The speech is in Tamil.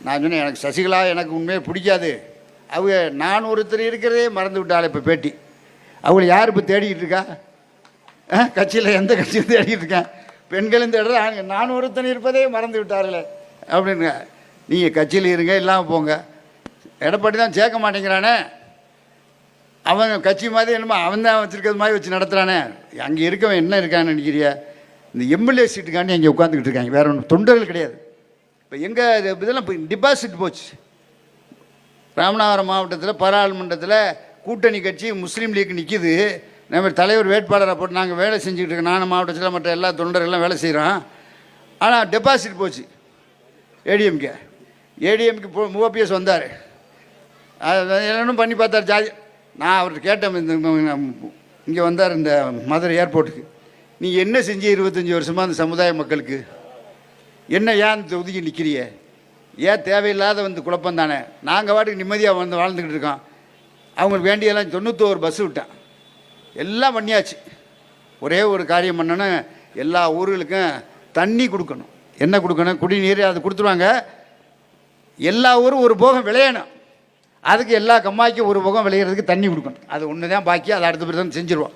நான் சொன்னேன், எனக்கு சசிகலா எனக்கு உண்மையே பிடிக்காது. அவங்க நான் ஒருத்தர் இருக்கிறதே மறந்து விட்டாள். இப்போ பேட்டி அவளை யார் இப்போ தேடிக்கிட்டு இருக்கா? கட்சியில் எந்த கட்சியும் தேடிக்கிட்டு இருக்கேன்? பெண்களும் தேடுற நான் ஒருத்தன் இருப்பதே மறந்து விட்டார்களே அப்படிங்க. நீங்கள் கட்சியில் இருங்க, இல்லாமல் போங்க. எடப்பாடி தான் சேர்க்க மாட்டேங்கிறானே, அவன் கட்சி மாதிரி என்னமோ அவன் தான் வச்சுருக்கிறது மாதிரி வச்சு நடத்துகிறானே. அங்கே இருக்கவன் என்ன இருக்கான்னு நினைக்கிறியா? இந்த எம்எல்ஏ சீட்டுக்காண்டி அங்கே உட்காந்துக்கிட்டு இருக்காங்க, வேற ஒன்றும் தொண்டர்கள் கிடையாது. இப்போ எங்கள் இதெல்லாம் இப்போ டிபாசிட் போச்சு. ராமநாதபுரம் மாவட்டத்தில் பாராளுமன்றத்தில் கூட்டணி கட்சி முஸ்லீம் லீக் நிற்கிது. நம்ம தலைவர் வேட்பாளரை போட்டு நாங்கள் வேலை செஞ்சுக்கிட்டு இருக்கோம். நானும் மாவட்டத்தில் மற்ற எல்லா தொண்டர்கள்லாம் வேலை செய்கிறோம். ஆனால் டெபாசிட் போச்சு ஏடிஎம்கே ஓபிஎஸ் வந்தார், என்னென்னும் பண்ணி பார்த்தார் ஜாதி. நான் அவர்கிட்ட கேட்டேன், இந்த இங்கே வந்தார் இந்த மதுரை ஏர்போர்ட்டுக்கு, நீ என்ன செஞ்சு 25 வருஷமாக அந்த சமுதாய மக்களுக்கு என்ன ஏன் ஒதுக்கி நிற்கிறிய? ஏன் தேவையில்லாத குழப்பம் தானே. நாங்கள் வாட்டுக்கு நிம்மதியாக வாழ்ந்துக்கிட்டு இருக்கோம். அவங்களுக்கு வேண்டியெல்லாம் 91 பஸ் விட்டேன், எல்லாம் பண்ணியாச்சு. ஒரே ஒரு காரியம் பண்ணணும், எல்லா ஊர்களுக்கும் தண்ணி கொடுக்கணும். என்ன கொடுக்கணும்? குடிநீர். அது கொடுத்துருவாங்க. எல்லா ஊரும் ஒரு போகம் விளையணும். அதுக்கு எல்லா கம்மாய்க்கும் ஒரு போகம் விளையிறதுக்கு தண்ணி கொடுக்கணும். அது ஒன்று தான் பாக்கி. அதை அடுத்த பிறகு செஞ்சுருவோம்.